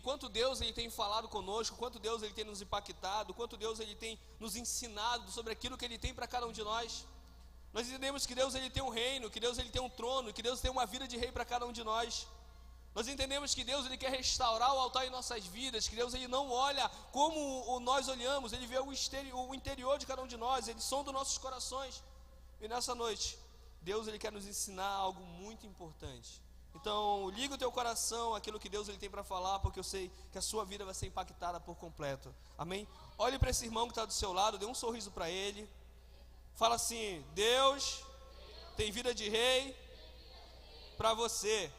o quanto Deus ele tem falado conosco, o quanto Deus ele tem nos impactado, o quanto Deus ele tem nos ensinado sobre aquilo que ele tem para cada um de nós. Nós entendemos que Deus ele tem um reino, que Deus ele tem um trono, que Deus tem uma vida de rei para cada um de nós. Nós entendemos que Deus ele quer restaurar o altar em nossas vidas, que Deus ele não olha como nós olhamos, ele vê o interior de cada um de nós, ele sonda nossos corações. E nessa noite, Deus ele quer nos ensinar algo muito importante. Então, liga o teu coração àquilo que Deus ele tem para falar, porque eu sei que a sua vida vai ser impactada por completo. Amém? Olhe para esse irmão que está do seu lado, dê um sorriso para ele. Fala assim: Deus tem vida de rei para você.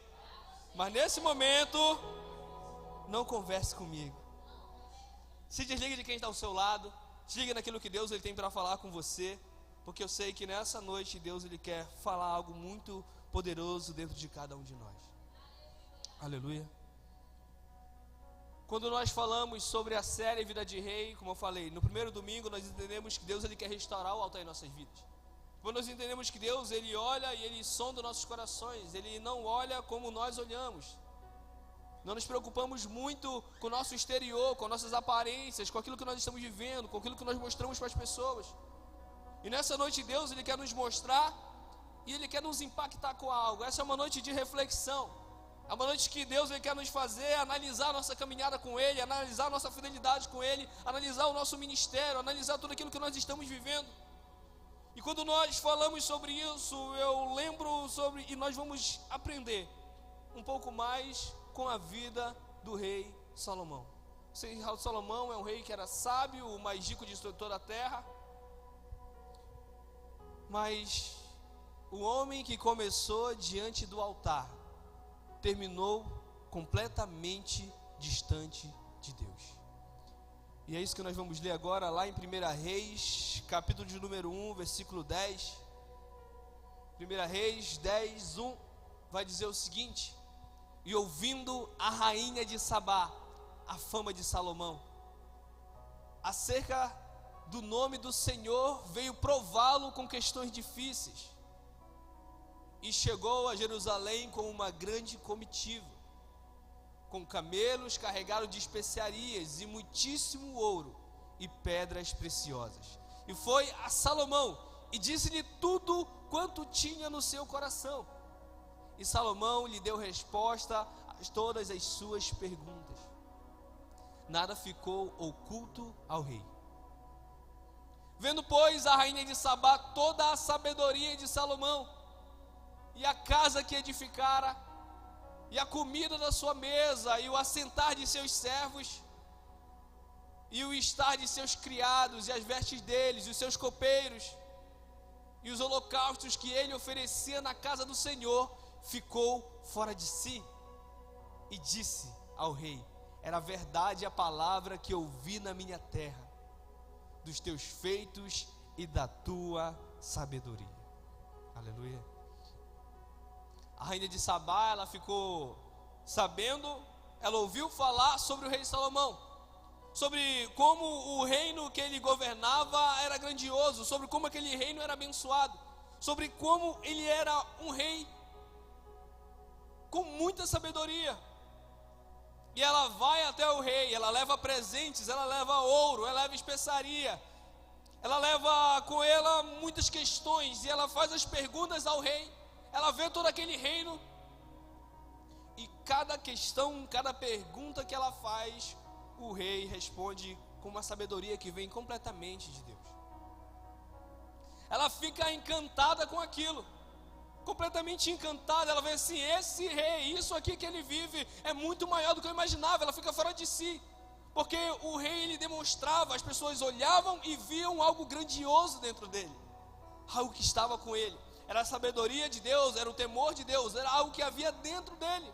Mas nesse momento, não converse comigo. Se desligue de quem está ao seu lado. Desligue naquilo que Deus ele tem para falar com você, porque eu sei que nessa noite Deus ele quer falar algo muito poderoso dentro de cada um de nós. Aleluia. Quando nós falamos sobre a série Vida de Rei, como eu falei, no primeiro domingo nós entendemos que Deus ele quer restaurar o altar em nossas vidas. Quando nós entendemos que Deus ele olha e ele sonda nossos corações, ele não olha como nós olhamos. Não nos preocupamos muito com o nosso exterior, com nossas aparências, com aquilo que nós estamos vivendo, com aquilo que nós mostramos para as pessoas. E nessa noite Deus ele quer nos mostrar e ele quer nos impactar com algo. Essa é uma noite de reflexão. É uma noite que Deus ele quer nos fazer analisar a nossa caminhada com Ele, analisar a nossa fidelidade com Ele, analisar o nosso ministério, analisar tudo aquilo que nós estamos vivendo. E quando nós falamos sobre isso, eu lembro sobre, e nós vamos aprender um pouco mais com a vida do rei Salomão. O rei Salomão é um rei que era sábio, o mais rico de toda a terra. Mas o homem que começou diante do altar terminou completamente distante de Deus. E é isso que nós vamos ler agora lá em 1 Reis, capítulo de número 1, versículo 10. 1 Reis 10, 1 vai dizer o seguinte: e ouvindo a rainha de Sabá a fama de Salomão acerca do nome do Senhor, veio prová-lo com questões difíceis. E chegou a Jerusalém com uma grande comitiva, com camelos carregados de especiarias e muitíssimo ouro e pedras preciosas. E foi a Salomão e disse-lhe tudo quanto tinha no seu coração. E Salomão lhe deu resposta a todas as suas perguntas. Nada ficou oculto ao rei. Vendo, pois, a rainha de Sabá toda a sabedoria de Salomão, e a casa que edificara, e a comida da sua mesa, e o assentar de seus servos, e o estar de seus criados, e as vestes deles, e os seus copeiros, e os holocaustos que ele oferecia na casa do Senhor, ficou fora de si, e disse ao rei: era verdade a palavra que ouvi na minha terra, dos teus feitos e da tua sabedoria. Aleluia. A rainha de Sabá, ela ficou sabendo, ela ouviu falar sobre o rei Salomão, sobre como o reino que ele governava era grandioso, sobre como aquele reino era abençoado, sobre como ele era um rei com muita sabedoria. E ela vai até o rei, ela leva presentes, ela leva ouro, ela leva especiaria, ela leva com ela muitas questões, e ela faz as perguntas ao rei. Ela vê todo aquele reino, e cada questão, cada pergunta que ela faz, o rei responde com uma sabedoria que vem completamente de Deus. Ela fica encantada com aquilo, completamente encantada. Ela vê assim: esse rei, isso aqui que ele vive é muito maior do que eu imaginava. Ela fica fora de si, porque o rei ele demonstrava, as pessoas olhavam e viam algo grandioso dentro dele, algo que estava com ele. Era a sabedoria de Deus, era o temor de Deus, era algo que havia dentro dele.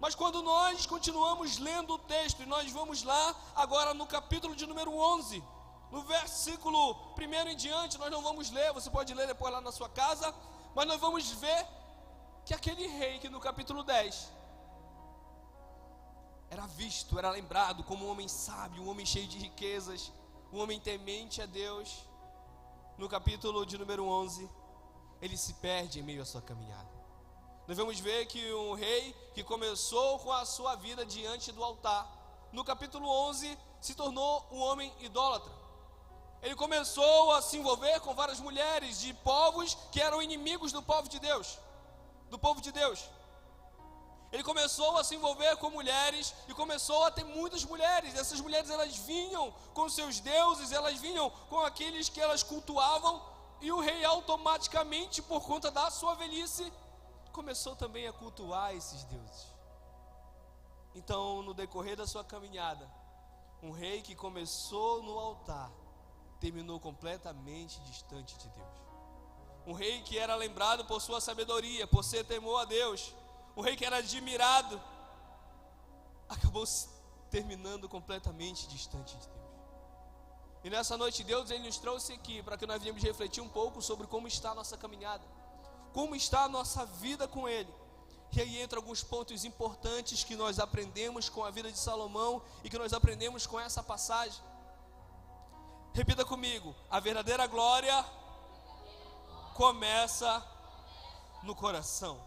Mas quando nós continuamos lendo o texto, e nós vamos lá agora no capítulo de número 11, no versículo 1 em diante, nós não vamos ler, você pode ler depois lá na sua casa, mas nós vamos ver que aquele rei que no capítulo 10 era visto, era lembrado como um homem sábio, um homem cheio de riquezas, um homem temente a Deus, no capítulo de número 11, ele se perde em meio à sua caminhada. Nós vamos ver que um rei que começou com a sua vida diante do altar, no capítulo 11, se tornou um homem idólatra. Ele começou a se envolver com várias mulheres de povos que eram inimigos do povo de Deus. Ele começou a se envolver com mulheres e começou a ter muitas mulheres. Essas mulheres, elas vinham com seus deuses, elas vinham com aqueles que elas cultuavam, e o rei automaticamente, por conta da sua velhice, começou também a cultuar esses deuses. Então, no decorrer da sua caminhada, um rei que começou no altar, terminou completamente distante de Deus. Um rei que era lembrado por sua sabedoria, por ser temor a Deus, um rei que era admirado, acabou terminando completamente distante de Deus. E nessa noite Deus, Ele nos trouxe aqui para que nós venhamos refletir um pouco sobre como está a nossa caminhada, como está a nossa vida com Ele. E aí entra alguns pontos importantes que nós aprendemos com a vida de Salomão e que nós aprendemos com essa passagem. Repita comigo: a verdadeira glória começa no coração.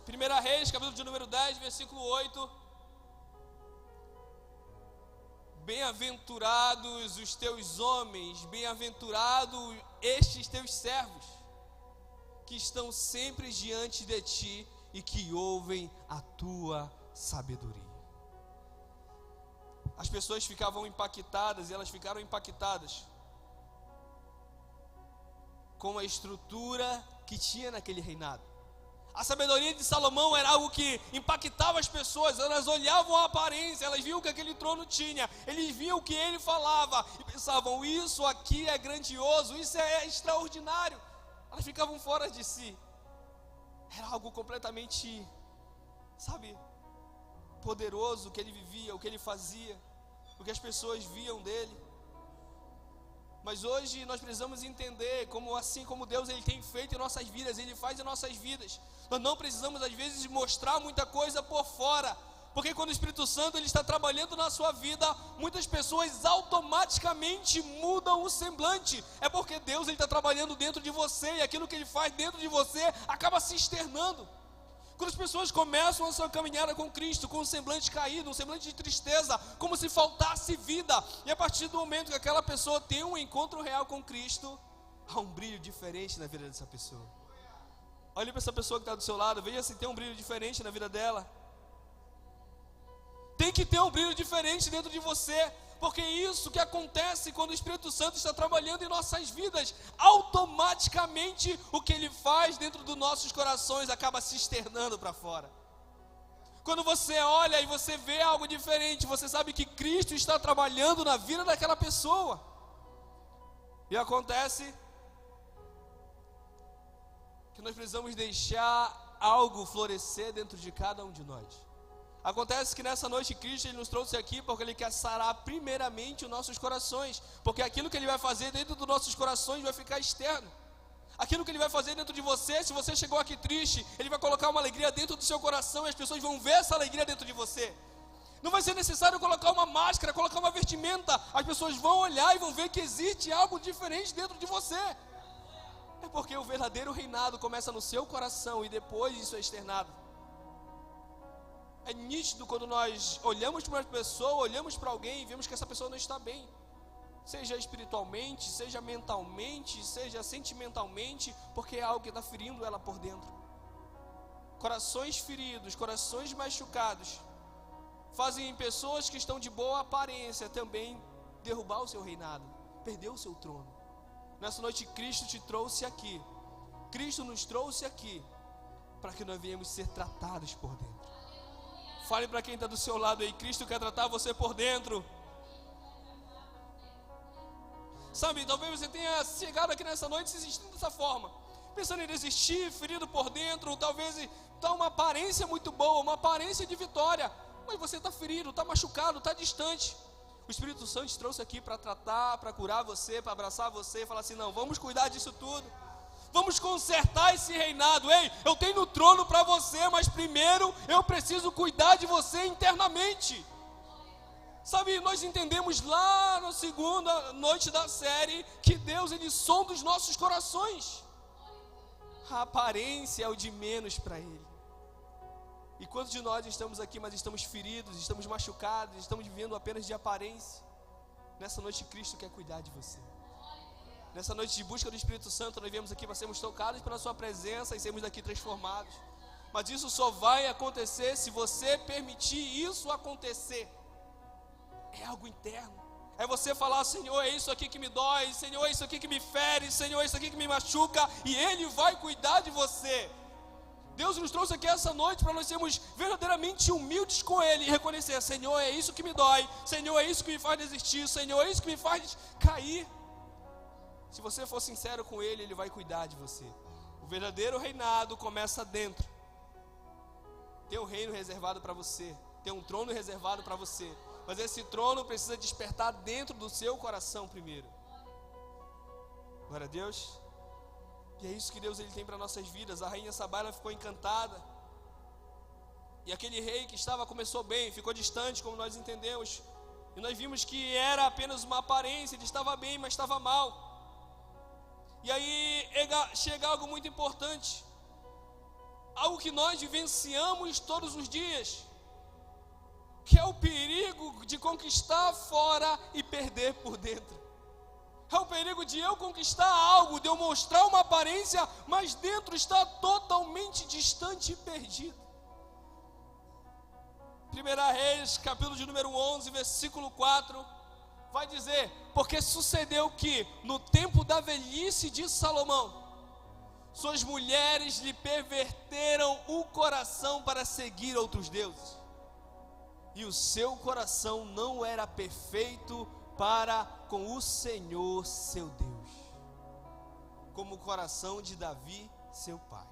1 Reis, capítulo de número 10, versículo 8. Bem-aventurados os teus homens, bem-aventurados estes teus servos, que estão sempre diante de ti e que ouvem a tua sabedoria. As pessoas ficavam impactadas, e elas ficaram impactadas com a estrutura que tinha naquele reinado. A sabedoria de Salomão era algo que impactava as pessoas. Elas olhavam a aparência, elas viam o que aquele trono tinha, eles viam o que ele falava e pensavam: isso aqui é grandioso, isso é extraordinário. Elas ficavam fora de si. Era algo completamente, poderoso, o que ele vivia, o que ele fazia, o que as pessoas viam dele. Mas hoje nós precisamos entender como, assim como Deus, Ele tem feito em nossas vidas, Ele faz em nossas vidas. Nós não precisamos às vezes mostrar muita coisa por fora, porque quando o Espírito Santo Ele está trabalhando na sua vida, muitas pessoas automaticamente mudam o semblante. É porque Deus, Ele está trabalhando dentro de você, e aquilo que Ele faz dentro de você acaba se externando. Quando as pessoas começam a sua caminhada com Cristo, com um semblante caído, um semblante de tristeza, como se faltasse vida, e a partir do momento que aquela pessoa tem um encontro real com Cristo, há um brilho diferente na vida dessa pessoa. Olhe para essa pessoa que está do seu lado, veja se tem um brilho diferente na vida dela. Tem que ter um brilho diferente dentro de você, porque é isso que acontece quando o Espírito Santo está trabalhando em nossas vidas. Automaticamente o que Ele faz dentro dos nossos corações acaba se externando para fora. Quando você olha e você vê algo diferente, você sabe que Cristo está trabalhando na vida daquela pessoa. E acontece que nós precisamos deixar algo florescer dentro de cada um de nós. Acontece que nessa noite Cristo, Ele nos trouxe aqui porque Ele quer sarar primeiramente os nossos corações, porque aquilo que Ele vai fazer dentro dos nossos corações vai ficar externo. Aquilo que Ele vai fazer dentro de você, se você chegou aqui triste, Ele vai colocar uma alegria dentro do seu coração, e as pessoas vão ver essa alegria dentro de você. Não vai ser necessário colocar uma máscara, colocar uma vestimenta, as pessoas vão olhar e vão ver que existe algo diferente dentro de você. É porque o verdadeiro reinado começa no seu coração e depois isso é externado. É nítido quando nós olhamos para uma pessoa, olhamos para alguém e vemos que essa pessoa não está bem. Seja espiritualmente, seja mentalmente, seja sentimentalmente, porque é algo que está ferindo ela por dentro. Corações feridos, corações machucados, fazem pessoas que estão de boa aparência também derrubar o seu reinado, perder o seu trono. Nessa noite Cristo te trouxe aqui, Cristo nos trouxe aqui, para que nós venhamos ser tratados por dentro. Fale para quem está do seu lado aí: Cristo quer tratar você por dentro. Sabe, talvez você tenha chegado aqui nessa noite se sentindo dessa forma, pensando em desistir, ferido por dentro. Talvez está uma aparência muito boa, uma aparência de vitória, mas você está ferido, está machucado, está distante. O Espírito Santo te trouxe aqui para tratar, para curar você, para abraçar você e falar assim: não, vamos cuidar disso tudo. Vamos consertar esse reinado. Ei, eu tenho o trono para você, mas primeiro eu preciso cuidar de você internamente. Sabe, nós entendemos lá na segunda noite da série que Deus, Ele sonda os nossos corações. A aparência é o de menos para Ele. E quantos de nós estamos aqui, mas estamos feridos, estamos machucados, estamos vivendo apenas de aparência? Nessa noite Cristo quer cuidar de você. Nessa noite de busca do Espírito Santo, nós viemos aqui para sermos tocados pela sua presença e sermos daqui transformados. Mas isso só vai acontecer se você permitir isso acontecer. É algo interno. É você falar: Senhor, é isso aqui que me dói, Senhor, é isso aqui que me fere, Senhor, é isso aqui que me machuca, e Ele vai cuidar de você. Deus nos trouxe aqui essa noite para nós sermos verdadeiramente humildes com Ele e reconhecer: Senhor, é isso que me dói, Senhor, é isso que me faz desistir, Senhor, é isso que me faz cair. Se você for sincero com Ele, Ele vai cuidar de você. O verdadeiro reinado começa dentro. Tem um reino reservado para você, tem um trono reservado para você, mas esse trono precisa despertar dentro do seu coração primeiro. Glória a Deus. E é isso que Deus ele tem para nossas vidas. A rainha Sabá, ela ficou encantada. E aquele rei que estava, começou bem, ficou distante, como nós entendemos. E nós vimos que era apenas uma aparência, ele estava bem, mas estava mal. E aí chega algo muito importante. Algo que nós vivenciamos todos os dias, que é o perigo de conquistar fora e perder por dentro. É o perigo de eu conquistar algo, de eu mostrar uma aparência, mas dentro está totalmente distante e perdido. 1 Reis, capítulo de número 11, versículo 4, vai dizer: porque sucedeu que, no tempo da velhice de Salomão, suas mulheres lhe perverteram o coração para seguir outros deuses, e o seu coração não era perfeito para com o Senhor seu Deus, como o coração de Davi seu pai.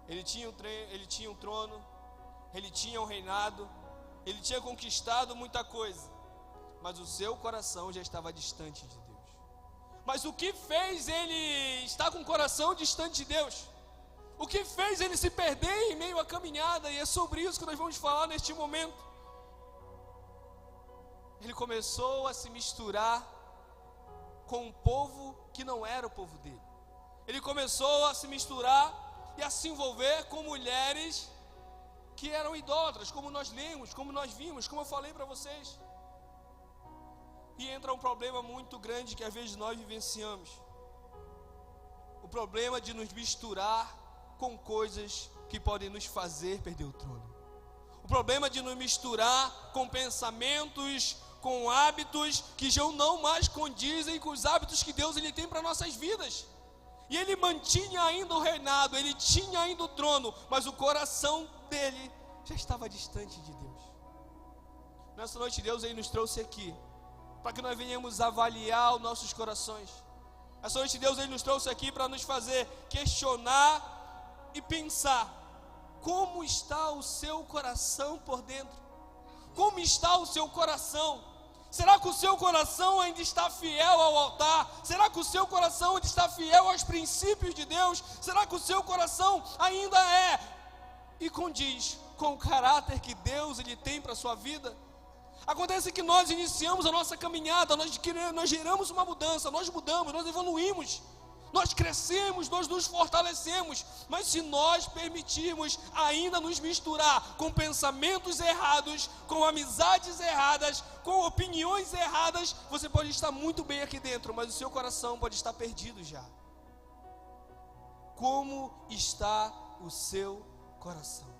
Ele tinha um trono, ele tinha um reinado, ele tinha conquistado muita coisa, mas o seu coração já estava distante de Deus. Mas o que fez ele estar com o coração distante de Deus? O que fez ele se perder em meio à caminhada? E é sobre isso que nós vamos falar neste momento. Ele começou a se misturar com um povo que não era o povo dele. Ele começou a se misturar e a se envolver com mulheres que eram idólatras, como nós lemos, como nós vimos, como eu falei para vocês. E entra um problema muito grande que às vezes nós vivenciamos. O problema de nos misturar com coisas que podem nos fazer perder o trono. O problema de nos misturar com pensamentos, com hábitos que já não mais condizem com os hábitos que Deus ele tem para nossas vidas. E ele mantinha ainda o reinado, ele tinha ainda o trono, mas o coração dele já estava distante de Deus. Nessa noite Deus ele nos trouxe aqui para que nós venhamos avaliar os nossos corações. Essa noite Deus ele nos trouxe aqui para nos fazer questionar e pensar: como está o seu coração por dentro? Como está o seu coração? Será que o seu coração ainda está fiel ao altar? Será que o seu coração ainda está fiel aos princípios de Deus? Será que o seu coração ainda é e condiz com o caráter que Deus ele tem para a sua vida? Acontece que nós iniciamos a nossa caminhada, nós geramos uma mudança, nós mudamos, nós evoluímos, nós crescemos, nós nos fortalecemos, mas se nós permitirmos ainda nos misturar com pensamentos errados, com amizades erradas, com opiniões erradas, você pode estar muito bem aqui dentro, mas o seu coração pode estar perdido já. Como está o seu coração?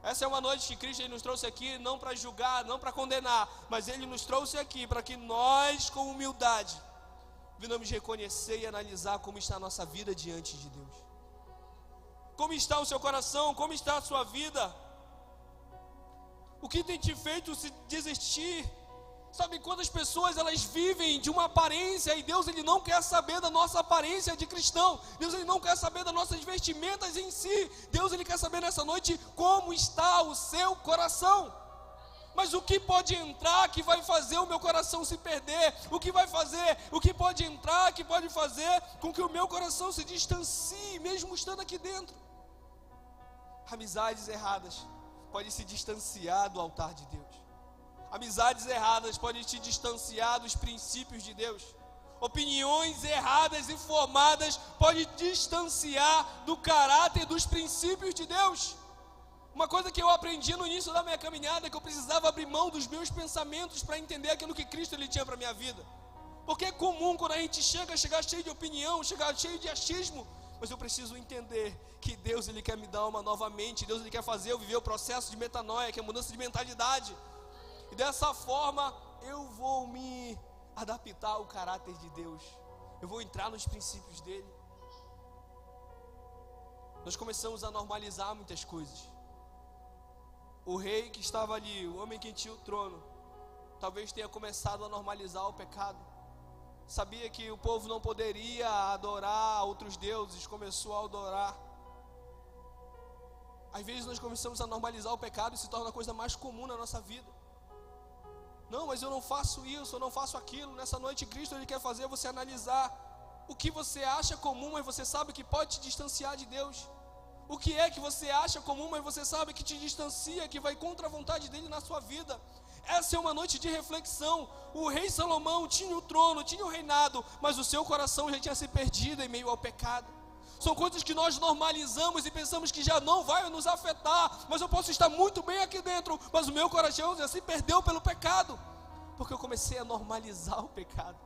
Essa é uma noite que Cristo ele nos trouxe aqui não para julgar, não para condenar, mas Ele nos trouxe aqui para que nós, com humildade, venhamos reconhecer e analisar como está a nossa vida diante de Deus. Como está o seu coração? Como está a sua vida? O que tem te feito se desistir? Sabe quantas pessoas elas vivem de uma aparência e Deus ele não quer saber da nossa aparência de cristão. Deus ele não quer saber das nossas vestimentas em si. Deus ele quer saber nessa noite como está o seu coração. Mas o que pode entrar que vai fazer o meu coração se perder? O que pode entrar que pode fazer com que o meu coração se distancie, mesmo estando aqui dentro? Amizades erradas podem se distanciar do altar de Deus. Amizades erradas podem te distanciar dos princípios de Deus. Opiniões erradas e formadas podem distanciar do caráter e dos princípios de Deus. Uma coisa que eu aprendi no início da minha caminhada é que eu precisava abrir mão dos meus pensamentos para entender aquilo que Cristo ele tinha para a minha vida. Porque é comum quando a gente chegar cheio de opinião, chegar cheio de achismo, mas eu preciso entender que Deus ele quer me dar uma nova mente, Deus ele quer fazer eu viver o processo de metanoia, que é mudança de mentalidade. E dessa forma eu vou me adaptar ao caráter de Deus. Eu vou entrar nos princípios dele. Nós começamos a normalizar muitas coisas. O rei que estava ali, o homem que tinha o trono, talvez tenha começado a normalizar o pecado. Sabia que o povo não poderia adorar outros deuses, começou a adorar. Às vezes nós começamos a normalizar o pecado e se torna a coisa mais comum na nossa vida. Não, mas eu não faço isso, eu não faço aquilo. Nessa noite Cristo ele quer fazer você analisar o que você acha comum, mas você sabe que pode te distanciar de Deus. O que é que você acha comum, mas você sabe que te distancia, que vai contra a vontade dele na sua vida. Essa é uma noite de reflexão. O rei Salomão tinha o trono, tinha o reinado, mas o seu coração já tinha se perdido em meio ao pecado. São coisas que nós normalizamos e pensamos que já não vai nos afetar, mas eu posso estar muito bem aqui dentro, mas o meu coração já se perdeu pelo pecado, porque eu comecei a normalizar o pecado.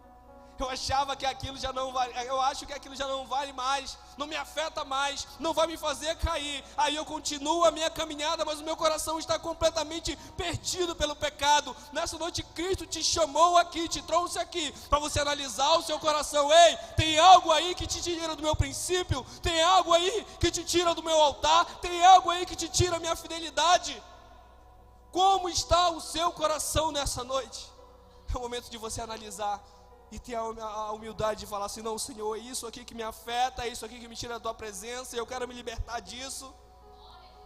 Eu achava que aquilo já não vale, eu acho que aquilo já não vale mais, não me afeta mais, não vai me fazer cair. Aí eu continuo a minha caminhada, mas o meu coração está completamente perdido pelo pecado. Nessa noite Cristo te chamou aqui, te trouxe aqui, para você analisar o seu coração. Ei, tem algo aí que te tira do meu princípio? Tem algo aí que te tira do meu altar? Tem algo aí que te tira a minha fidelidade? Como está o seu coração nessa noite? É o momento de você analisar e ter a humildade de falar assim: não, Senhor, é isso aqui que me afeta, é isso aqui que me tira da tua presença, e eu quero me libertar disso.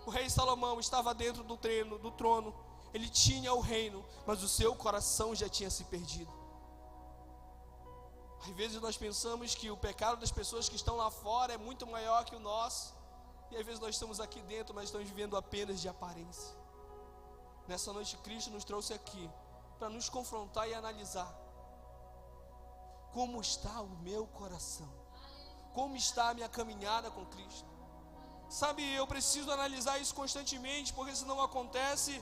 O rei Salomão estava dentro do trono, ele tinha o reino, mas o seu coração já tinha se perdido. Às vezes nós pensamos que o pecado das pessoas que estão lá fora é muito maior que o nosso, e às vezes nós estamos aqui dentro, mas estamos vivendo apenas de aparência. Nessa noite Cristo nos trouxe aqui para nos confrontar e analisar: como está o meu coração? Como está a minha caminhada com Cristo? Sabe, eu preciso analisar isso constantemente, porque senão acontece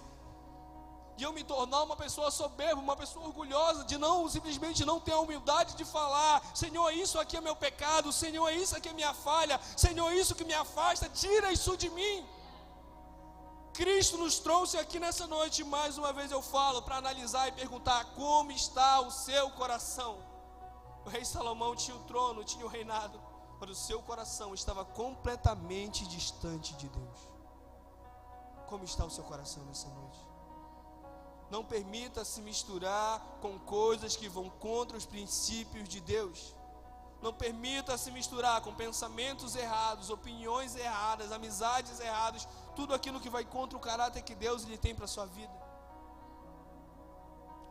de eu me tornar uma pessoa soberba, uma pessoa orgulhosa, de não, simplesmente não ter a humildade de falar: Senhor, isso aqui é meu pecado, Senhor, isso aqui é minha falha, Senhor, isso que me afasta, tira isso de mim. Cristo nos trouxe aqui nessa noite, mais uma vez eu falo, para analisar e perguntar: como está o seu coração? O rei Salomão tinha o trono, tinha o reinado, mas o seu coração estava completamente distante de Deus. Como está o seu coração nessa noite? Não permita se misturar com coisas que vão contra os princípios de Deus. Não permita se misturar com pensamentos errados, opiniões erradas, amizades erradas, tudo aquilo que vai contra o caráter que Deus lhe tem para a sua vida.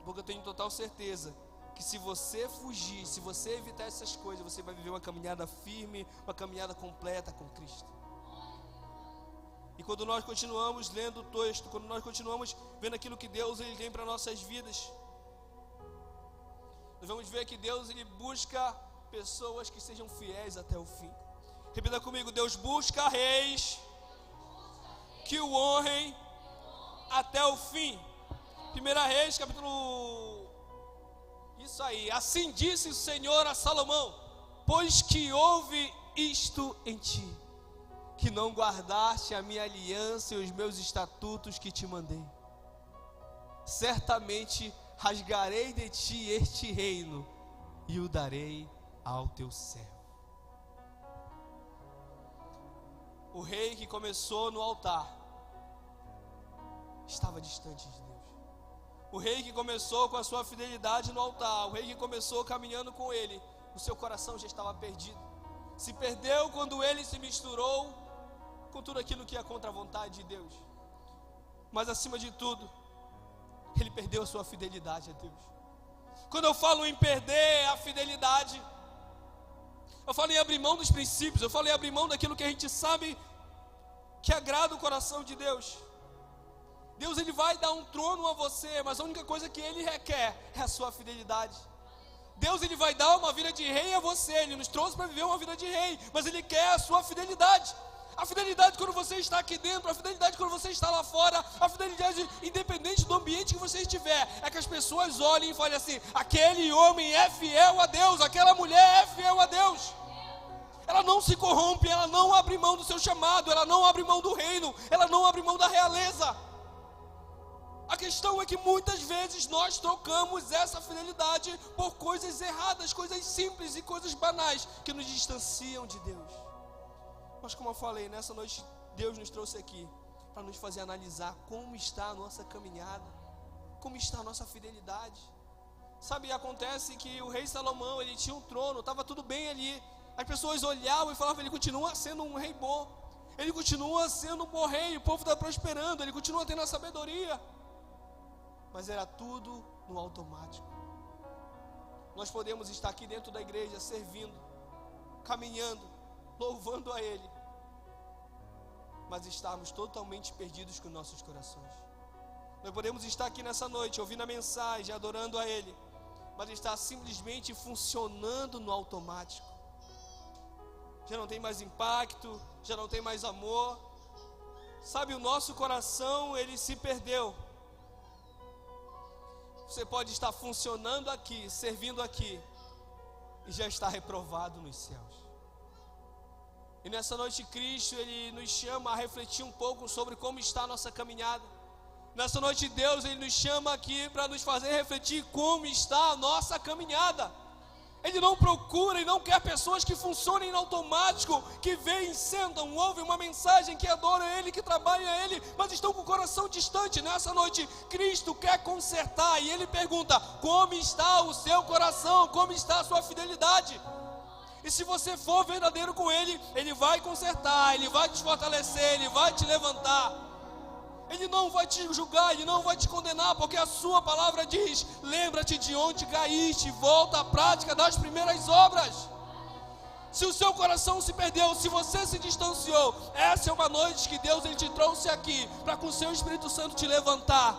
Porque eu tenho total certeza que se você fugir, se você evitar essas coisas, você vai viver uma caminhada firme, uma caminhada completa com Cristo. E quando nós continuamos lendo o texto, quando nós continuamos vendo aquilo que Deus ele tem para nossas vidas, nós vamos ver que Deus ele busca pessoas que sejam fiéis até o fim. Repita comigo: Deus busca reis que o honrem até o fim. 1 Reis, capítulo... Isso aí. Assim disse o Senhor a Salomão: pois que houve isto em ti, que não guardaste a minha aliança e os meus estatutos que te mandei, certamente rasgarei de ti este reino e o darei ao teu servo. O rei que começou no altar estava distante de Deus. O rei que começou com a sua fidelidade no altar, o rei que começou caminhando com ele, o seu coração já estava perdido. Se perdeu quando ele se misturou com tudo aquilo que é contra a vontade de Deus. Mas acima de tudo, ele perdeu a sua fidelidade a Deus. Quando eu falo em perder a fidelidade, eu falo em abrir mão dos princípios, eu falo em abrir mão daquilo que a gente sabe que agrada o coração de Deus. Deus ele vai dar um trono a você, mas a única coisa que ele requer é a sua fidelidade. Deus, Ele vai dar uma vida de rei a você. Ele nos trouxe para viver uma vida de rei, mas Ele quer a sua fidelidade. A fidelidade quando você está aqui dentro, a fidelidade quando você está lá fora, a fidelidade independente do ambiente que você estiver, é que as pessoas olhem e falem assim: aquele homem é fiel a Deus, aquela mulher é fiel a Deus. Ela não se corrompe, ela não abre mão do seu chamado, ela não abre mão do reino, ela não abre mão da realeza. A questão é que muitas vezes nós trocamos essa fidelidade por coisas erradas, coisas simples e coisas banais que nos distanciam de Deus. Mas como eu falei, nessa noite Deus nos trouxe aqui para nos fazer analisar como está a nossa caminhada, como está a nossa fidelidade. Sabe, acontece que o rei Salomão, ele tinha um trono, estava tudo bem ali. As pessoas olhavam e falavam: ele continua sendo um rei bom, ele continua sendo um bom rei, o povo está prosperando, ele continua tendo a sabedoria. Mas era tudo no automático. Nós podemos estar aqui dentro da igreja, servindo, caminhando, louvando a Ele, mas estarmos totalmente perdidos com nossos corações. Nós podemos estar aqui nessa noite, ouvindo a mensagem, adorando a Ele, mas estar simplesmente funcionando no automático. Já não tem mais impacto, já não tem mais amor. Sabe, o nosso coração, ele se perdeu. Você pode estar funcionando aqui, servindo aqui, e já está reprovado nos céus. E nessa noite Cristo, Ele nos chama a refletir um pouco sobre como está a nossa caminhada. Nessa noite Deus, Ele nos chama aqui para nos fazer refletir como está a nossa caminhada. Ele não procura e não quer pessoas que funcionem no automático, que veem, sentam, ouvem uma mensagem, que adoram Ele, que trabalham a Ele, mas estão com o coração distante. Nessa noite Cristo quer consertar e Ele pergunta: como está o seu coração, como está a sua fidelidade? E se você for verdadeiro com Ele, Ele vai consertar, Ele vai te fortalecer, Ele vai te levantar. Ele não vai te julgar, Ele não vai te condenar, porque a sua palavra diz: lembra-te de onde caíste, volta à prática das primeiras obras. Se o seu coração se perdeu, se você se distanciou, essa é uma noite que Deus, Ele te trouxe aqui, para com o seu Espírito Santo te levantar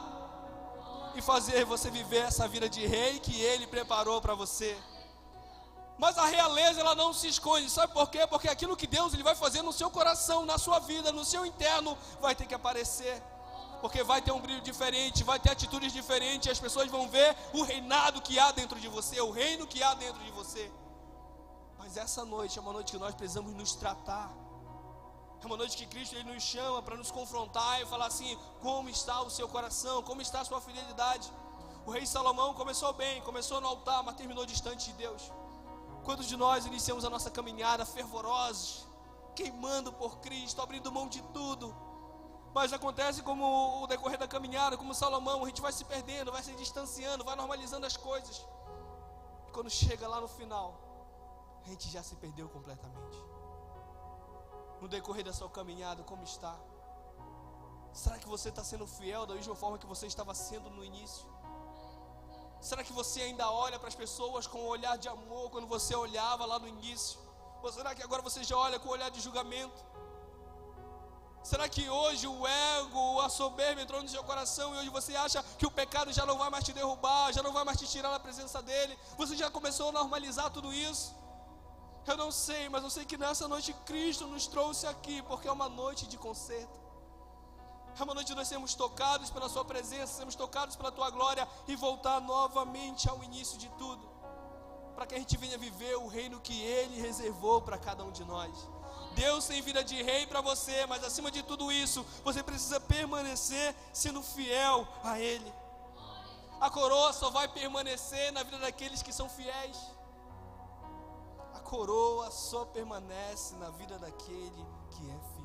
e fazer você viver essa vida de rei que Ele preparou para você. Mas a realeza, ela não se esconde, sabe por quê? Porque aquilo que Deus, Ele vai fazer no seu coração, na sua vida, no seu interno, vai ter que aparecer. Porque vai ter um brilho diferente, vai ter atitudes diferentes, e as pessoas vão ver o reinado que há dentro de você, o reino que há dentro de você. Mas essa noite é uma noite que nós precisamos nos tratar. É uma noite que Cristo, Ele nos chama para nos confrontar e falar assim: como está o seu coração, como está a sua fidelidade? O rei Salomão começou bem, começou no altar, mas terminou distante de Deus. Quantos de nós iniciamos a nossa caminhada fervorosos, queimando por Cristo, abrindo mão de tudo, mas acontece como o decorrer da caminhada, como Salomão, a gente vai se perdendo, vai se distanciando, vai normalizando as coisas, e quando chega lá no final, a gente já se perdeu completamente. No decorrer da sua caminhada, como está? Será que você está sendo fiel da mesma forma que você estava sendo no início? Será que você ainda olha para as pessoas com um olhar de amor quando você olhava lá no início? Ou será que agora você já olha com um olhar de julgamento? Será que hoje o ego, a soberba entrou no seu coração e hoje você acha que o pecado já não vai mais te derrubar, já não vai mais te tirar da presença dele? Você já começou a normalizar tudo isso? Eu não sei, mas eu sei que nessa noite Cristo nos trouxe aqui, porque é uma noite de conserto. É uma noite de nós sermos tocados pela sua presença, sermos tocados pela tua glória e voltar novamente ao início de tudo, para que a gente venha viver o reino que Ele reservou para cada um de nós. Deus tem vida de rei para você, mas acima de tudo isso, você precisa permanecer sendo fiel a Ele. A coroa só vai permanecer na vida daqueles que são fiéis. A coroa só permanece na vida daquele que é fiel.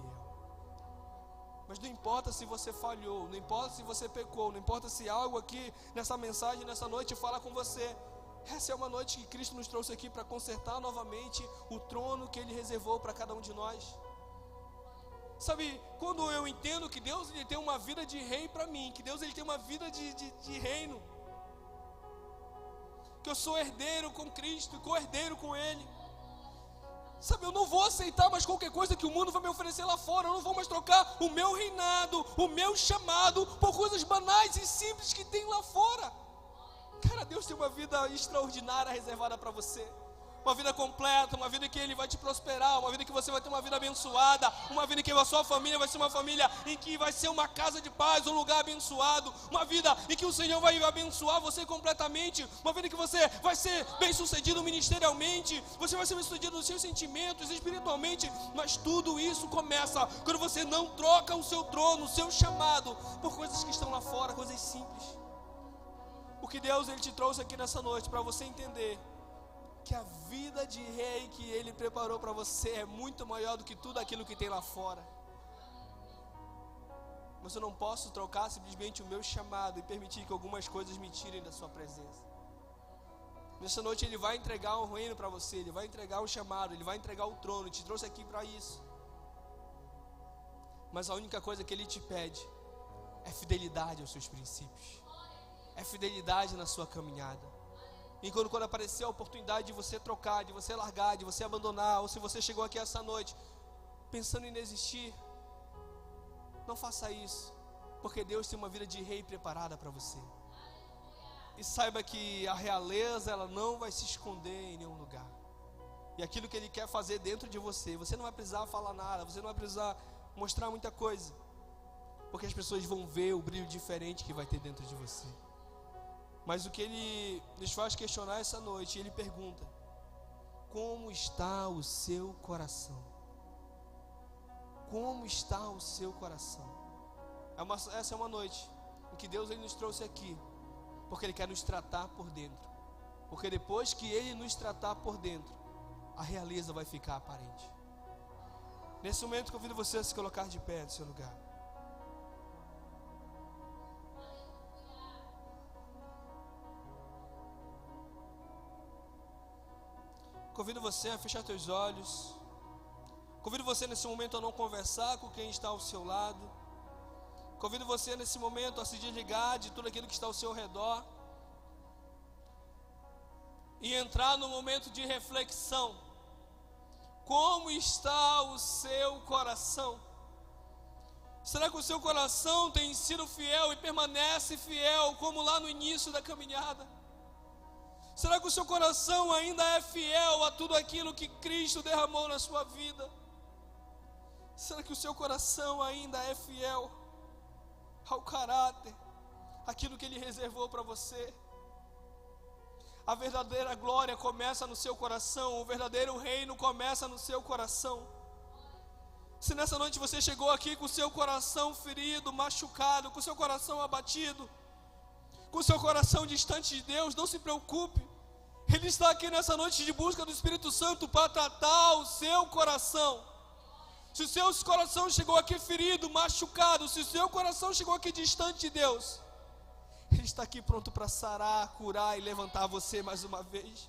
Mas não importa se você falhou, não importa se você pecou, não importa se algo aqui nessa mensagem, nessa noite fala com você. Essa é uma noite que Cristo nos trouxe aqui para consertar novamente o trono que Ele reservou para cada um de nós. Sabe, quando eu entendo que Deus, Ele tem uma vida de rei para mim, que Deus, Ele tem uma vida de reino, que eu sou herdeiro com Cristo, co-herdeiro com Ele. Sabe, eu não vou aceitar mais qualquer coisa que o mundo vai me oferecer lá fora. Eu não vou mais trocar o meu reinado, o meu chamado, por coisas banais e simples que tem lá fora. Cara, Deus tem uma vida extraordinária reservada para você. Uma vida completa, uma vida que Ele vai te prosperar, uma vida que você vai ter uma vida abençoada, uma vida que a sua família vai ser uma família em que vai ser uma casa de paz, um lugar abençoado, uma vida em que o Senhor vai abençoar você completamente, uma vida que você vai ser bem sucedido ministerialmente, você vai ser bem sucedido nos seus sentimentos, espiritualmente, mas tudo isso começa quando você não troca o seu trono, o seu chamado, por coisas que estão lá fora, coisas simples. O que Deus Ele te trouxe aqui nessa noite, para você entender que a vida de rei que Ele preparou para você é muito maior do que tudo aquilo que tem lá fora. Mas eu não posso trocar simplesmente o meu chamado e permitir que algumas coisas me tirem da sua presença. Nessa noite Ele vai entregar um reino para você, Ele vai entregar o chamado, Ele vai entregar o trono, Ele te trouxe aqui para isso. Mas a única coisa que Ele te pede é fidelidade aos seus princípios, é fidelidade na sua caminhada. E quando aparecer a oportunidade de você trocar, de você largar, de você abandonar, ou se você chegou aqui essa noite pensando em desistir, não faça isso, porque Deus tem uma vida de rei preparada para você. E saiba que a realeza, ela não vai se esconder em nenhum lugar. E aquilo que Ele quer fazer dentro de você, você não vai precisar falar nada, você não vai precisar mostrar muita coisa, porque as pessoas vão ver o brilho diferente que vai ter dentro de você. Mas o que Ele nos faz questionar essa noite, Ele pergunta: como está o seu coração? Como está o seu coração? Essa é uma noite em que Deus Ele nos trouxe aqui, porque Ele quer nos tratar por dentro. Porque depois que Ele nos tratar por dentro, a realeza vai ficar aparente. Nesse momento, convido você a se colocar de pé no seu lugar. Convido você a fechar teus olhos. Convido você nesse momento a não conversar com quem está ao seu lado. Convido você nesse momento a se desligar de tudo aquilo que está ao seu redor e entrar no momento de reflexão. Como está o seu coração? Será que o seu coração tem sido fiel e permanece fiel como lá no início da caminhada? Será que o seu coração ainda é fiel a tudo aquilo que Cristo derramou na sua vida? Será que o seu coração ainda é fiel ao caráter, aquilo que Ele reservou para você? A verdadeira glória começa no seu coração, o verdadeiro reino começa no seu coração. Se nessa noite você chegou aqui com o seu coração ferido, machucado, com o seu coração abatido, com o seu coração distante de Deus, não se preocupe. Ele está aqui nessa noite de busca do Espírito Santo para tratar o seu coração. Se o seu coração chegou aqui ferido, machucado, se o seu coração chegou aqui distante de Deus, Ele está aqui pronto para sarar, curar e levantar você mais uma vez.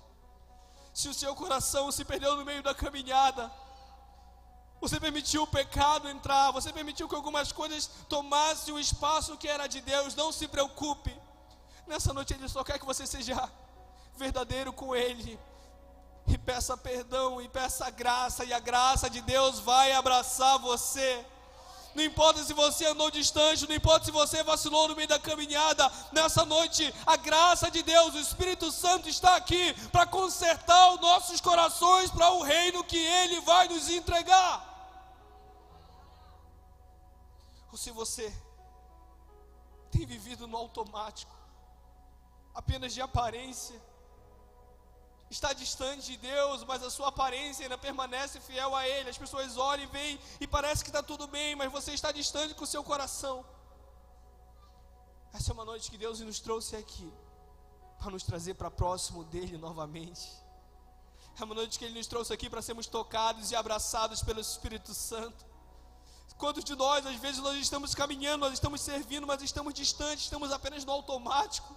Se o seu coração se perdeu no meio da caminhada, você permitiu o pecado entrar, você permitiu que algumas coisas tomassem o espaço que era de Deus, não se preocupe. Nessa noite Ele só quer que você seja verdadeiro com Ele, e peça perdão, e peça graça, e a graça de Deus vai abraçar você. Não importa se você andou distante, não importa se você vacilou no meio da caminhada, nessa noite a graça de Deus, o Espírito Santo está aqui para consertar os nossos corações para o reino que Ele vai nos entregar. Ou se você tem vivido no automático, apenas de aparência, está distante de Deus, mas a sua aparência ainda permanece fiel a Ele. As pessoas olham e veem e parece que está tudo bem, mas você está distante com o seu coração. Essa é uma noite que Deus nos trouxe aqui para nos trazer para próximo dEle novamente. É uma noite que Ele nos trouxe aqui para sermos tocados e abraçados pelo Espírito Santo. Quantos de nós, às vezes, nós estamos caminhando, nós estamos servindo, mas estamos distantes, estamos apenas no automático.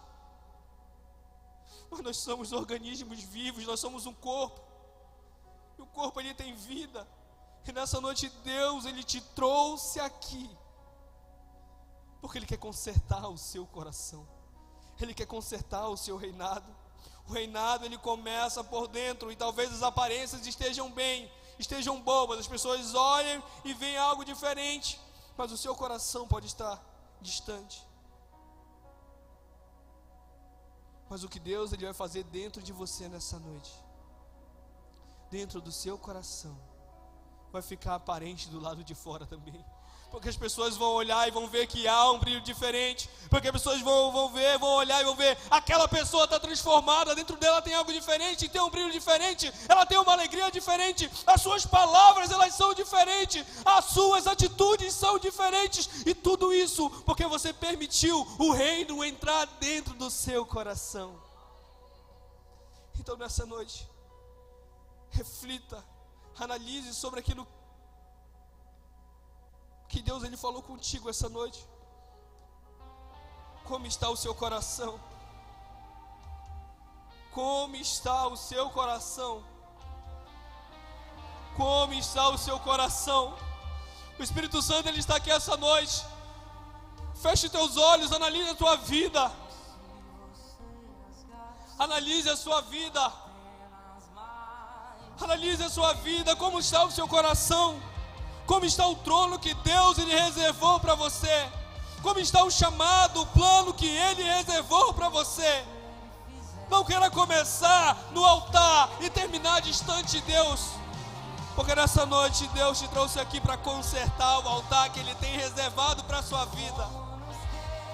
Mas nós somos organismos vivos, nós somos um corpo. E o corpo, ele tem vida. E nessa noite Deus, Ele te trouxe aqui porque Ele quer consertar o seu coração. Ele quer consertar o seu reinado. O reinado, ele começa por dentro. E talvez as aparências estejam bem, estejam boas, as pessoas olhem e veem algo diferente, mas o seu coração pode estar distante. Mas o que Deus Ele vai fazer dentro de você nessa noite, dentro do seu coração, vai ficar aparente do lado de fora também. Porque as pessoas vão olhar e vão ver que há um brilho diferente. Porque as pessoas vão olhar e vão ver, aquela pessoa está transformada, dentro dela tem algo diferente, tem um brilho diferente, ela tem uma alegria diferente, as suas palavras elas são diferentes, as suas atitudes são diferentes, e tudo isso porque você permitiu o reino entrar dentro do seu coração. Então nessa noite, reflita, analise sobre aquilo que Deus Ele falou contigo essa noite. Como está o seu coração? Como está o seu coração? Como está o seu coração? O Espírito Santo Ele está aqui essa noite. Feche teus olhos, analise a tua vida. Analise a sua vida. Analise a sua vida, como está o seu coração? Como está o trono que Deus Ele reservou para você? Como está o chamado, o plano que Ele reservou para você? Não queira começar no altar e terminar distante de Deus, porque nessa noite Deus te trouxe aqui para consertar o altar que Ele tem reservado para a sua vida.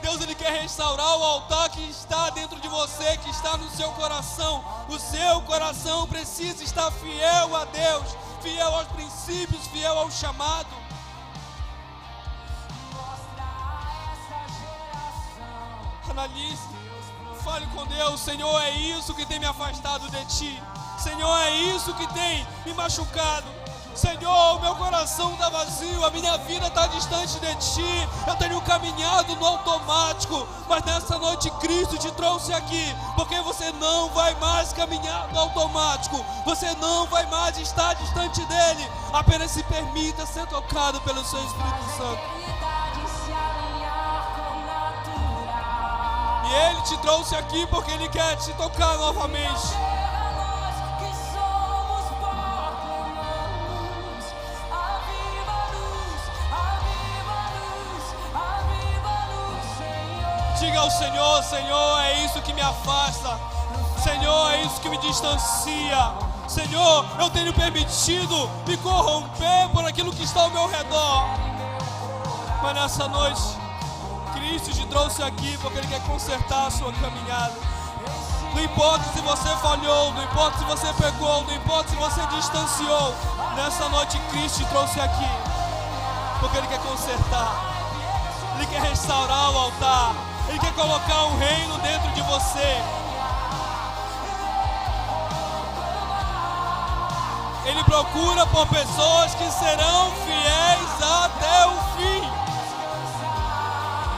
Deus Ele quer restaurar o altar que está dentro de você, que está no seu coração. O seu coração precisa estar fiel a Deus, fiel aos princípios, fiel ao chamado. Analise, fale com Deus: Senhor, é isso que tem me afastado de Ti. Senhor, é isso que tem me machucado. Senhor, o meu coração está vazio, a minha vida está distante de Ti, eu tenho caminhado no automático, mas nessa noite Cristo te trouxe aqui, porque você não vai mais caminhar no automático, você não vai mais estar distante dEle, apenas se permita ser tocado pelo Seu Espírito Santo. E Ele te trouxe aqui porque Ele quer te tocar novamente. Diga ao Senhor: Senhor, é isso que me afasta. Senhor, é isso que me distancia. Senhor, eu tenho permitido me corromper por aquilo que está ao meu redor. Mas nessa noite, Cristo te trouxe aqui porque Ele quer consertar a sua caminhada. Não importa se você falhou, não importa se você pecou, não importa se você distanciou. Nessa noite, Cristo te trouxe aqui porque Ele quer consertar. Ele quer restaurar o altar. Ele quer colocar um reino dentro de você. Ele procura por pessoas que serão fiéis até o fim.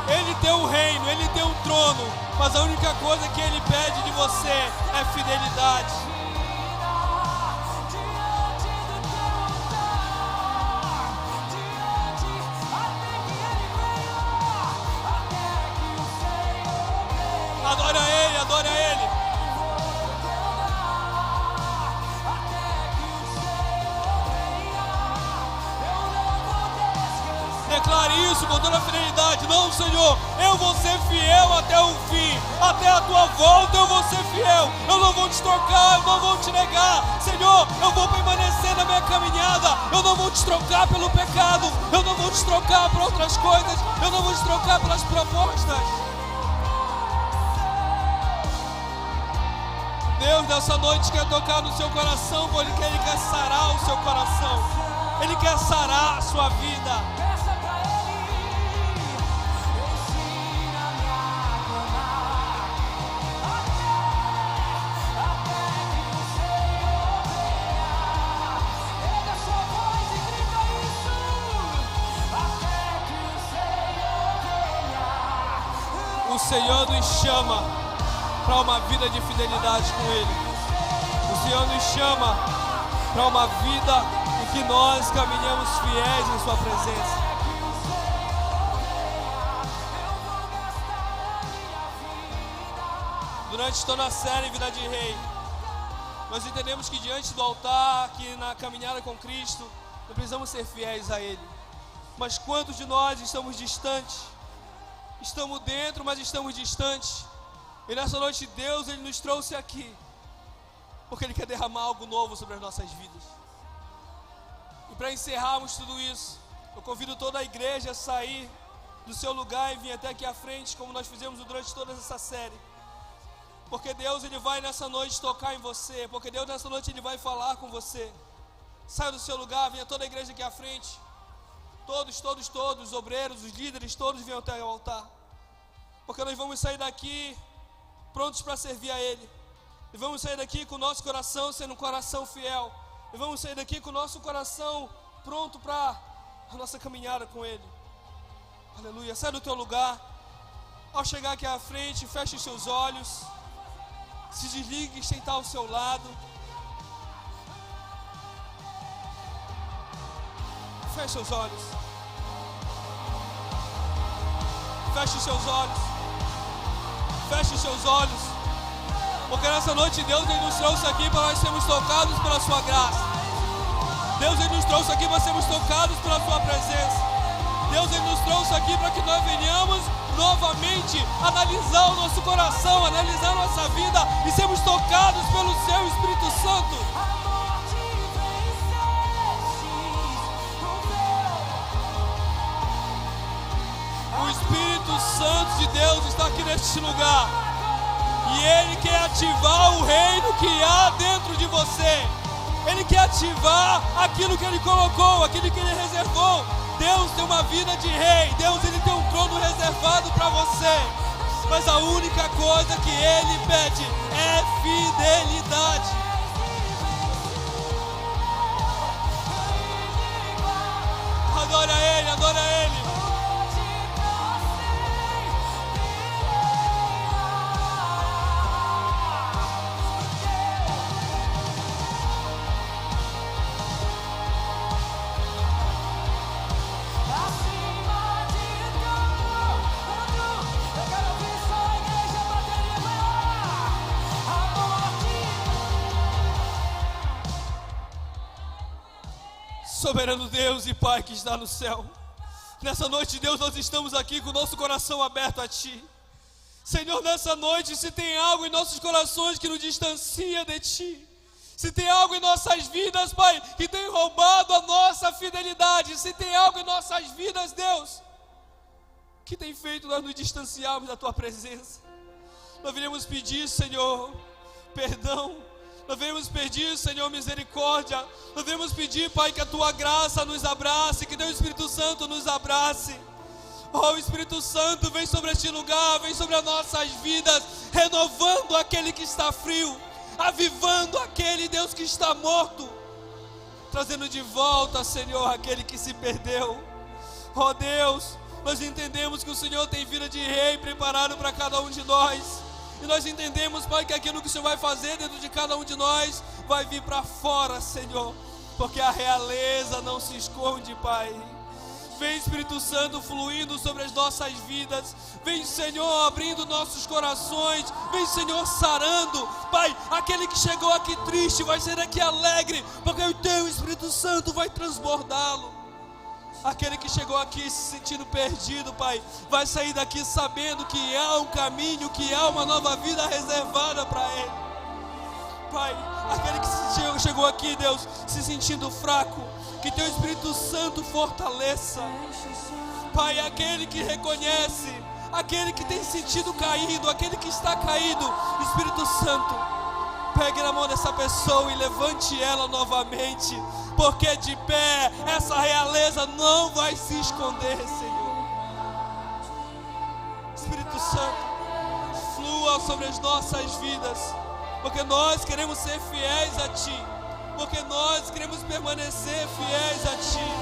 Ele tem um reino, Ele tem um trono, mas a única coisa que Ele pede de você é fidelidade. Adore a Ele, adore a Ele. Declare isso com toda a fidelidade. Não, Senhor, eu vou ser fiel até o fim. Até a Tua volta eu vou ser fiel. Eu não vou te trocar, eu não vou te negar. Senhor, eu vou permanecer na minha caminhada. Eu não vou te trocar pelo pecado. Eu não vou te trocar por outras coisas. Eu não vou te trocar pelas propostas. Deus nessa noite quer tocar no seu coração, porque Ele quer sarar o seu coração. Ele quer sarar a sua vida. O Senhor nos chama para uma vida de fidelidade com Ele. O Senhor nos chama para uma vida em que nós caminhamos fiéis em Sua presença. Durante toda a série Vida de Rei, nós entendemos que diante do altar, que na caminhada com Cristo, nós precisamos ser fiéis a Ele. Mas quantos de nós estamos distantes? Estamos dentro, mas estamos distantes. E nessa noite Deus, Ele nos trouxe aqui porque Ele quer derramar algo novo sobre as nossas vidas. E para encerrarmos tudo isso, eu convido toda a igreja a sair do seu lugar e vir até aqui à frente, como nós fizemos durante toda essa série. Porque Deus, Ele vai nessa noite tocar em você. Porque Deus nessa noite Ele vai falar com você. Saia do seu lugar, venha toda a igreja aqui à frente. Todos, os obreiros, os líderes, todos venham até o altar. Porque nós vamos sair daqui prontos para servir a Ele. E vamos sair daqui com o nosso coração sendo um coração fiel. E vamos sair daqui com o nosso coração pronto para a nossa caminhada com Ele. Aleluia. Sai do teu lugar. Ao chegar aqui à frente, feche os seus olhos. Se desligue, quem está ao seu lado. Feche os olhos. Feche os seus olhos. Feche os seus olhos. Porque nessa noite Deus, Ele nos trouxe aqui para nós sermos tocados pela sua graça. Deus, Ele nos trouxe aqui para sermos tocados pela sua presença. Deus, Ele nos trouxe aqui para que nós venhamos novamente analisar o nosso coração, analisar a nossa vida e sermos tocados pelo Seu Espírito Santo. O Espírito Santo de Deus está aqui neste lugar e Ele quer ativar o reino que há dentro de você. Ele quer ativar aquilo que Ele colocou, aquilo que Ele reservou. Deus tem uma vida de rei. Deus, Ele tem um trono reservado para você. Mas a única coisa que Ele pede é fidelidade. Adora Ele, adora Ele. Soberano Deus e Pai que está no céu, nessa noite, Deus, nós estamos aqui com o nosso coração aberto a Ti. Senhor, nessa noite, se tem algo em nossos corações que nos distancia de Ti, se tem algo em nossas vidas, Pai, que tem roubado a nossa fidelidade, se tem algo em nossas vidas, Deus, que tem feito nós nos distanciarmos da Tua presença, nós viremos pedir, Senhor, perdão. Nós devemos pedir, Senhor, misericórdia. Nós devemos pedir, Pai, que a Tua graça nos abrace, que Teu Espírito Santo nos abrace. Oh, Espírito Santo, vem sobre este lugar, vem sobre as nossas vidas, renovando aquele que está frio, avivando aquele, Deus, que está morto, trazendo de volta, Senhor, aquele que se perdeu. Oh, Deus, nós entendemos que o Senhor tem vida de rei preparado para cada um de nós. E nós entendemos, Pai, que aquilo que o Senhor vai fazer dentro de cada um de nós vai vir para fora, Senhor, porque a realeza não se esconde, Pai. Vem, Espírito Santo, fluindo sobre as nossas vidas. Vem, Senhor, abrindo nossos corações. Vem, Senhor, sarando. Pai, aquele que chegou aqui triste vai ser aqui alegre, porque o Teu Espírito Santo vai transbordá-lo. Aquele que chegou aqui se sentindo perdido, Pai, vai sair daqui sabendo que há um caminho, que há uma nova vida reservada para ele. Pai, aquele que chegou aqui, Deus, se sentindo fraco, que Teu Espírito Santo fortaleça. Pai, aquele que reconhece, aquele que tem sentido caído, aquele que está caído, Espírito Santo, pegue na mão dessa pessoa e levante ela novamente, porque de pé essa realeza não vai se esconder, Senhor. Espírito Santo, flua sobre as nossas vidas, porque nós queremos ser fiéis a Ti, porque nós queremos permanecer fiéis a Ti.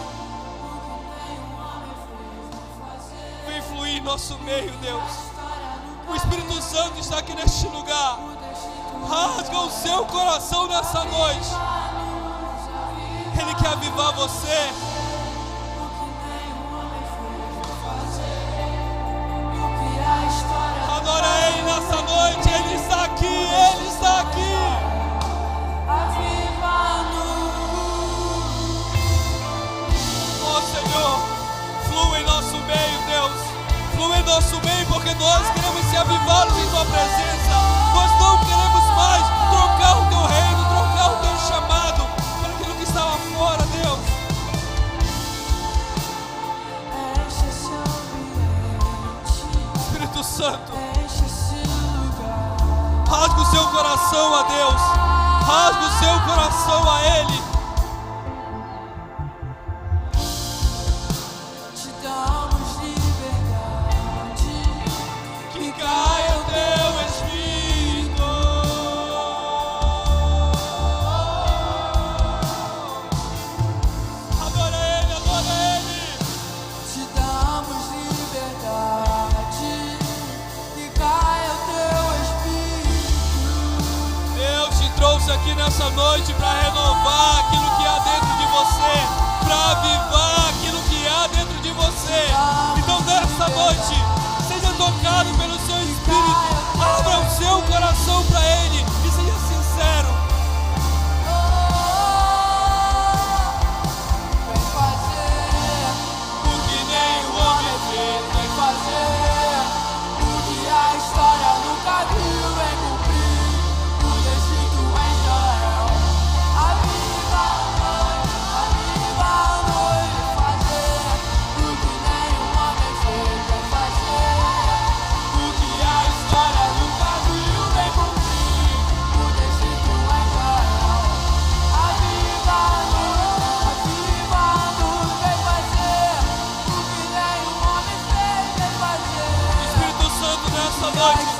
Vem fluir em nosso meio, Deus. O Espírito Santo está aqui neste lugar. Rasga o seu coração nessa noite. Ele quer avivar você. Adora Ele nessa noite. Ele está aqui, Ele está aqui. Oh, Senhor, flua em nosso meio, Deus. Flua em nosso meio, porque nós queremos ser avivados em Tua presença. Espírito Santo, rasga o seu coração a Deus, rasga o seu coração a Ele. Te damos liberdade, Que caia o teu Espírito. Adora Ele, adora Ele. te damos liberdade, que caia o teu Espírito. Deus te trouxe aqui nessa noite para renovar aquilo que há dentro de você, para avivar aquilo que há dentro de você. Então nessa noite, seja tocado pelo seu Espírito, abra o seu coração para Ele e seja sincero. Vem fazer O que nem o homem fez, vem fazer o que a história nunca viu, vem cumprir o descrito em Israel. Aviva a noite, fazer o que nenhum homem fez, vem fazer o que a história nunca viu, vem cumprir o descrito em Israel. Aviva a noite, vem fazer o que nenhum homem fez, vem fazer. Espírito Santo, nessa noite,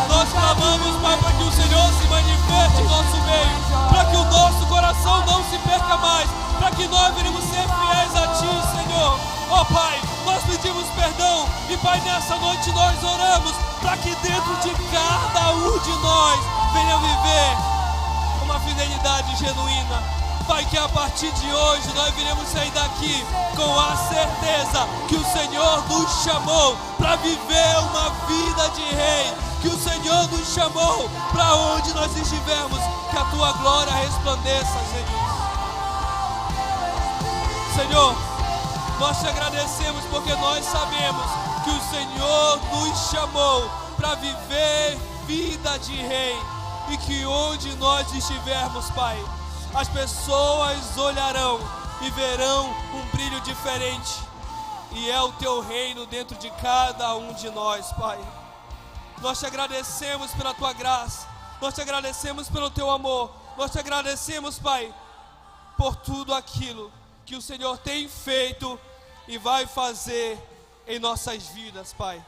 nós clamamos, Pai, para que o Senhor se manifeste em nosso meio, para que o nosso coração não se perca mais, para que nós venhamos ser fiéis a Ti, Senhor. Ó Pai, nós pedimos perdão e, Pai, nessa noite nós oramos para que dentro de cada um de nós venha viver uma fidelidade genuína. Pai, que a partir de hoje nós viremos sair daqui com a certeza que o Senhor nos chamou para viver uma vida de rei, que o Senhor nos chamou para onde nós estivermos, que a Tua glória resplandeça, Senhor, nós te agradecemos porque nós sabemos que o Senhor nos chamou para viver vida de rei e que onde nós estivermos, Pai, as pessoas olharão e verão um brilho diferente. E é o Teu reino dentro de cada um de nós, Pai. Nós te agradecemos pela Tua graça. Nós te agradecemos pelo Teu amor. Nós te agradecemos, Pai, por tudo aquilo que o Senhor tem feito e vai fazer em nossas vidas, Pai.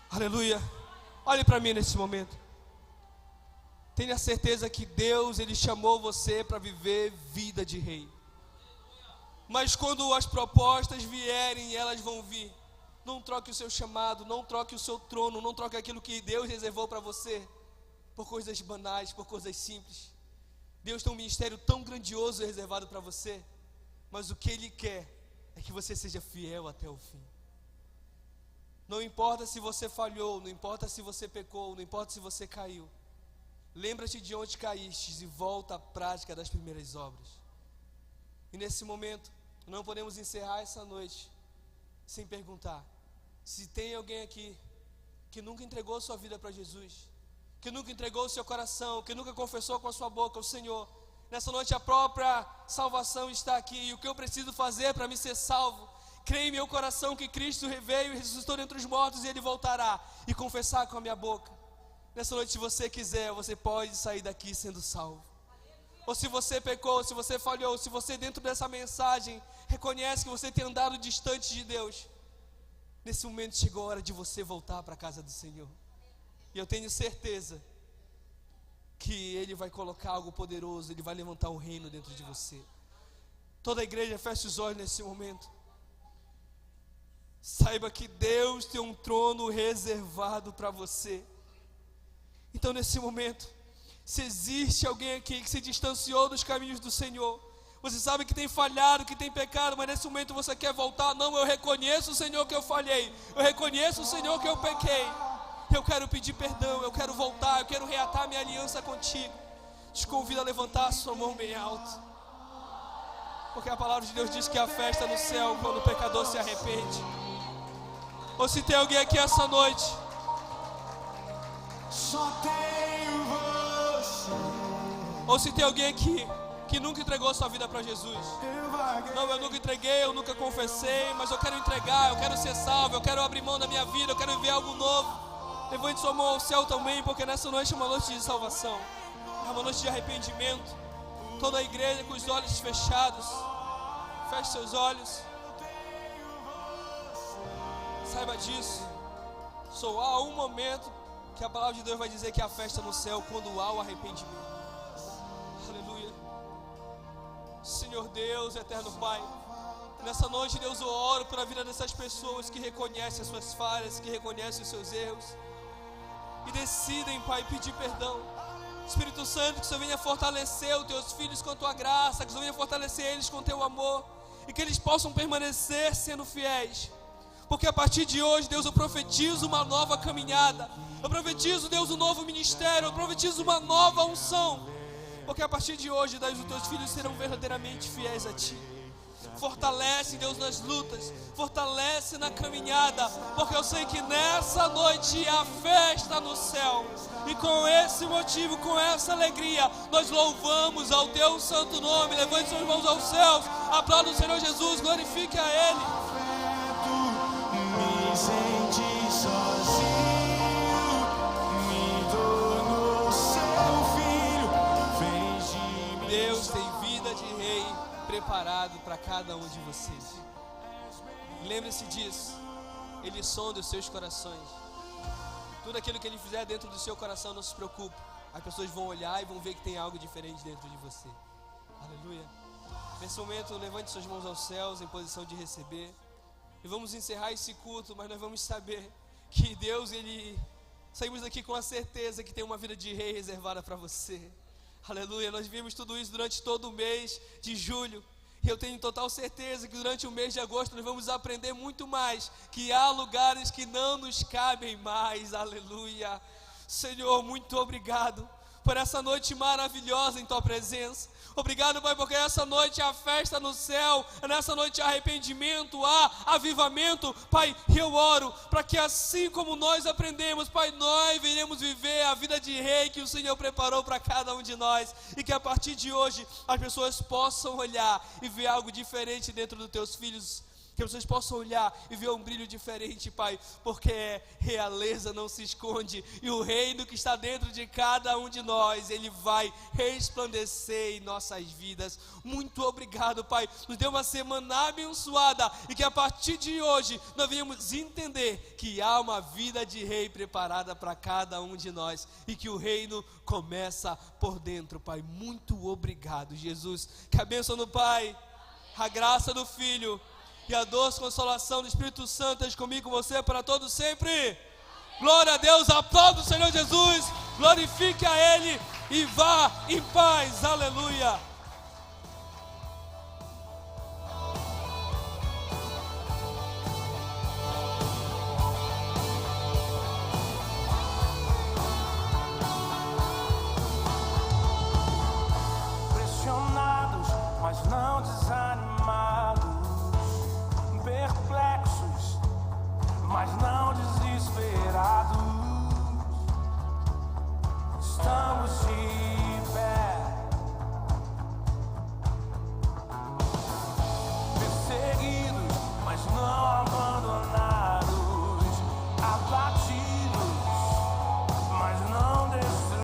Aleluia. Olhe para mim nesse momento. Tenha certeza que Deus, Ele chamou você para viver vida de rei. Mas quando as propostas vierem, e elas vão vir, não troque o seu chamado, não troque o seu trono, não troque aquilo que Deus reservou para você por coisas banais, por coisas simples. Deus tem um ministério tão grandioso e reservado para você, mas o que Ele quer é que você seja fiel até o fim. Não importa se você falhou, não importa se você pecou, não importa se você caiu. Lembra-te de onde caíste e volta à prática das primeiras obras. E nesse momento, não podemos encerrar essa noite sem perguntar se tem alguém aqui que nunca entregou sua vida para Jesus, que nunca entregou o seu coração, que nunca confessou com a sua boca o Senhor. Nessa noite a própria salvação está aqui, e o que eu preciso fazer para me ser salvo? Crer em meu coração que Cristo veio e ressuscitou dentre os mortos e Ele voltará, e confessar com a minha boca. Nessa noite, se você quiser, você pode sair daqui sendo salvo. Ou se você pecou, se você falhou, se você dentro dessa mensagem reconhece que você tem andado distante de Deus, nesse momento chegou a hora de você voltar para a casa do Senhor. E eu tenho certeza que Ele vai colocar algo poderoso, Ele vai levantar um reino dentro de você. Toda a igreja feche os olhos nesse momento. Saiba que Deus tem um trono reservado para você. Então nesse momento, se existe alguém aqui que se distanciou dos caminhos do Senhor, você sabe que tem falhado, que tem pecado, mas nesse momento você quer voltar. Não, eu reconheço, Senhor, que eu falhei, eu reconheço, Senhor, que eu pequei, eu quero pedir perdão, eu quero voltar, eu quero reatar minha aliança contigo. Te convido a levantar a sua mão bem alto, porque a palavra de Deus diz que há festa no céu quando o pecador se arrepende. Ou se tem alguém aqui essa noite, ou se tem alguém aqui que nunca entregou sua vida para Jesus. Não, eu nunca entreguei, eu nunca confessei, mas eu quero entregar, eu quero ser salvo, eu quero abrir mão da minha vida, eu quero viver algo novo. Levante sua mão ao céu também, porque nessa noite é uma noite de salvação, é uma noite de arrependimento. Toda a igreja com os olhos fechados, feche seus olhos. Saiba disso, só há um momento que a palavra de Deus vai dizer que há festa no céu, quando há o arrependimento. Aleluia. Senhor Deus, eterno Pai, nessa noite, Deus, eu oro pela vida dessas pessoas que reconhecem as suas falhas, que reconhecem os seus erros e decidem, Pai, pedir perdão. Espírito Santo, que o Senhor venha fortalecer os teus filhos com a tua graça, que o Senhor venha fortalecer eles com o teu amor e que eles possam permanecer sendo fiéis. Porque a partir de hoje, Deus, eu profetizo uma nova caminhada. Eu profetizo, Deus, um novo ministério. Eu profetizo uma nova unção. Porque a partir de hoje, Deus, os teus filhos serão verdadeiramente fiéis a Ti. Fortalece, Deus, nas lutas. Fortalece na caminhada. Porque eu sei que nessa noite há festa no céu. E com esse motivo, com essa alegria, nós louvamos ao Teu santo nome. Levante suas mãos aos céus. Aplauda o Senhor Jesus. Glorifique a Ele. Me senti sozinho, me tornou seu filho, fez de mim. Deus tem vida de rei preparado para cada um de vocês. Lembre-se disso. Ele sonda os seus corações. Tudo aquilo que Ele fizer dentro do seu coração, não se preocupe. As pessoas vão olhar e vão ver que tem algo diferente dentro de você. Aleluia. Nesse momento, levante suas mãos aos céus em posição de receber. E vamos encerrar esse culto, mas nós vamos saber que Deus, saímos daqui com a certeza que tem uma vida de rei reservada para você. Aleluia, nós vimos tudo isso durante todo o mês de julho. E eu tenho total certeza que durante o mês de agosto nós vamos aprender muito mais. Que há lugares que não nos cabem mais, aleluia. Senhor, muito obrigado por essa noite maravilhosa em Tua presença. Obrigado, Pai, porque essa noite há festa no céu, nessa noite há arrependimento, há avivamento. Pai, eu oro para que assim como nós aprendemos, Pai, nós venhamos viver a vida de rei que o Senhor preparou para cada um de nós. E que a partir de hoje as pessoas possam olhar e ver algo diferente dentro dos Teus filhos. Que vocês possam olhar e ver um brilho diferente, Pai, porque realeza não se esconde, e o reino que está dentro de cada um de nós, ele vai resplandecer em nossas vidas. Muito obrigado, Pai, nos deu uma semana abençoada, e que a partir de hoje nós venhamos entender que há uma vida de rei preparada para cada um de nós, e que o reino começa por dentro, Pai. Muito obrigado, Jesus. Que a bênção do Pai, a graça do Filho e a doce consolação do Espírito Santo esteja comigo, com você, para todos sempre. Glória a Deus, aplauda o Senhor Jesus, glorifique a Ele e vá em paz, aleluia.